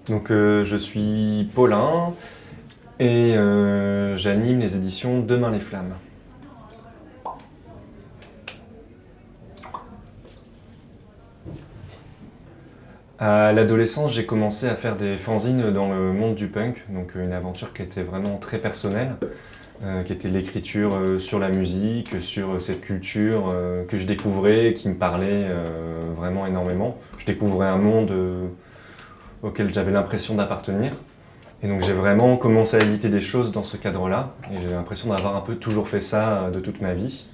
Je suis Paulin et j'anime les éditions Demain les Flammes. À l'adolescence, j'ai commencé à faire des fanzines dans le monde du punk, donc une aventure qui était vraiment très personnelle, qui était l'écriture sur la musique, sur cette culture que je découvrais, qui me parlait vraiment énormément. Je découvrais un monde auquel j'avais l'impression d'appartenir. Et donc j'ai vraiment commencé à éditer des choses dans ce cadre-là, et j'ai l'impression d'avoir un peu toujours fait ça de toute ma vie.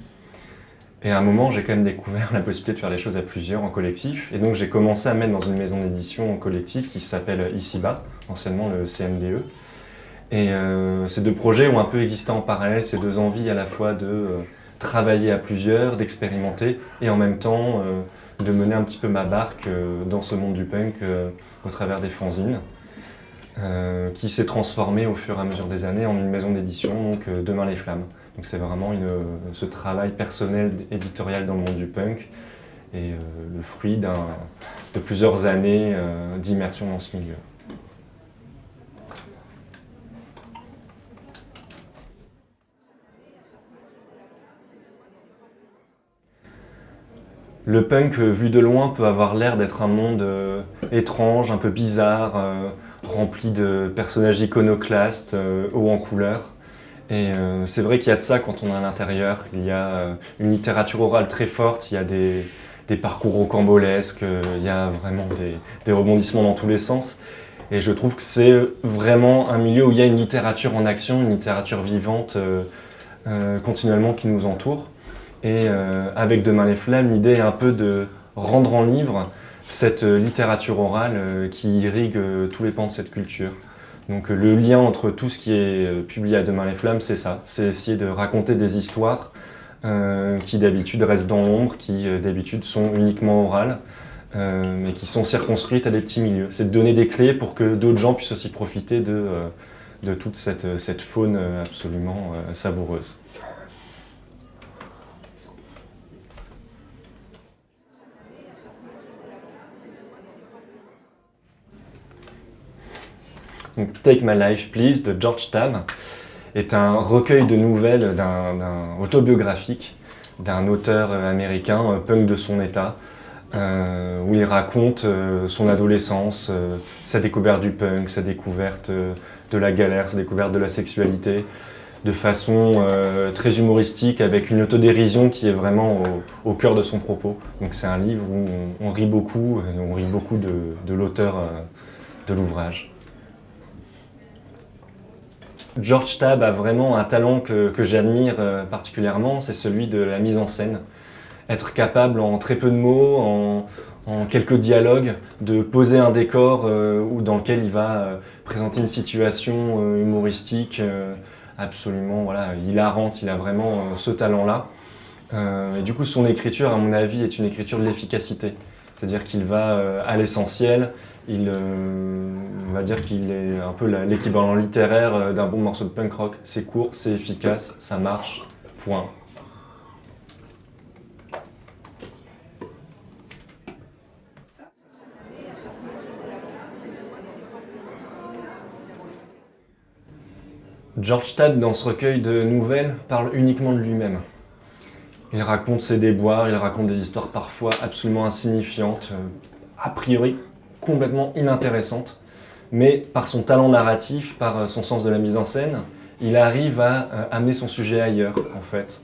Et à un moment, j'ai quand même découvert la possibilité de faire les choses à plusieurs, en collectif. Et donc j'ai commencé à me mettre dans une maison d'édition en collectif qui s'appelle Ici-Bas, anciennement le CMDE. Et ces deux projets ont un peu existé en parallèle, ces deux envies à la fois de travailler à plusieurs, d'expérimenter, et en même temps de mener un petit peu ma barque dans ce monde du punk au travers des fanzines. Qui s'est transformé au fur et à mesure des années en une maison d'édition, donc Demain les Flammes. Donc c'est vraiment ce travail personnel éditorial dans le monde du punk et le fruit de plusieurs années d'immersion dans ce milieu. Le punk vu de loin peut avoir l'air d'être un monde étrange, un peu bizarre, rempli de personnages iconoclastes, hauts en couleur. Et c'est vrai qu'il y a de ça quand on est à l'intérieur. Il y a une littérature orale très forte, il y a des parcours rocambolesques, il y a vraiment des rebondissements dans tous les sens. Et je trouve que c'est vraiment un milieu où il y a une littérature en action, une littérature vivante continuellement qui nous entoure. Et avec Demain les Flammes, l'idée est un peu de rendre en livre cette littérature orale qui irrigue tous les pans de cette culture. Donc le lien entre tout ce qui est publié à Demain les Flammes, c'est ça. C'est essayer de raconter des histoires qui d'habitude restent dans l'ombre, qui d'habitude sont uniquement orales, mais qui sont circonscrites à des petits milieux. C'est de donner des clés pour que d'autres gens puissent aussi profiter de toute cette faune absolument savoureuse. Donc, Take My Life Please de George Tabb est un recueil de nouvelles autobiographique d'un auteur américain, punk de son état, où il raconte son adolescence, sa découverte du punk, sa découverte de la galère, sa découverte de la sexualité, de façon très humoristique, avec une autodérision qui est vraiment au cœur de son propos. Donc c'est un livre où on rit beaucoup, et on rit beaucoup de l'auteur de l'ouvrage. George Tabb a vraiment un talent que j'admire particulièrement, c'est celui de la mise en scène. Être capable en très peu de mots, en quelques dialogues, de poser un décor dans lequel il va présenter une situation humoristique absolument hilarante. Il a vraiment ce talent-là. Et du coup, son écriture, à mon avis, est une écriture de l'efficacité. C'est-à-dire qu'il va à l'essentiel, on va dire qu'il est un peu l'équivalent littéraire d'un bon morceau de punk rock. C'est court, c'est efficace, ça marche, point. George Tabb, dans ce recueil de nouvelles, parle uniquement de lui-même. Il raconte ses déboires, il raconte des histoires parfois absolument insignifiantes, a priori complètement inintéressantes, mais par son talent narratif, par son sens de la mise en scène, il arrive à amener son sujet ailleurs, en fait.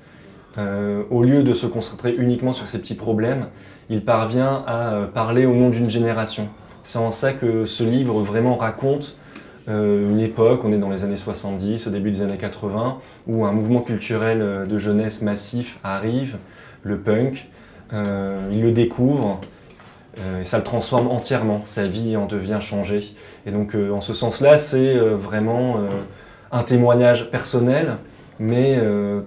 Au lieu de se concentrer uniquement sur ses petits problèmes, il parvient à parler au nom d'une génération. C'est en ça que ce livre vraiment raconte une époque, on est dans les années 70, au début des années 80, où un mouvement culturel de jeunesse massif arrive, le punk, il le découvre, et ça le transforme entièrement, sa vie en devient changée. Et donc en ce sens-là, c'est vraiment un témoignage personnel, mais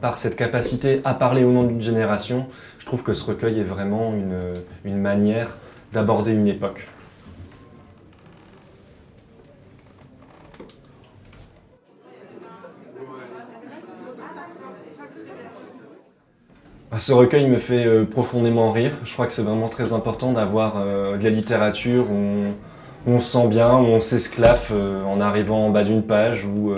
par cette capacité à parler au nom d'une génération, je trouve que ce recueil est vraiment une manière d'aborder une époque. Ce recueil me fait profondément rire. Je crois que c'est vraiment très important d'avoir de la littérature où on se sent bien, où on s'esclaffe en arrivant en bas d'une page, où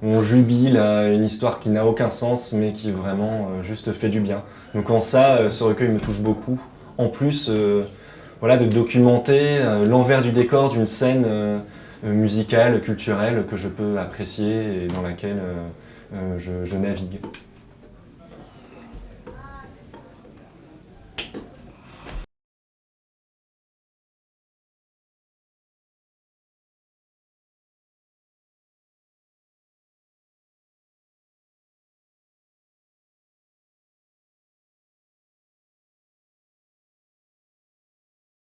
on jubile à une histoire qui n'a aucun sens, mais qui vraiment juste fait du bien. Donc en ça, ce recueil me touche beaucoup. En plus, voilà, de documenter l'envers du décor d'une scène musicale, culturelle, que je peux apprécier et dans laquelle je navigue.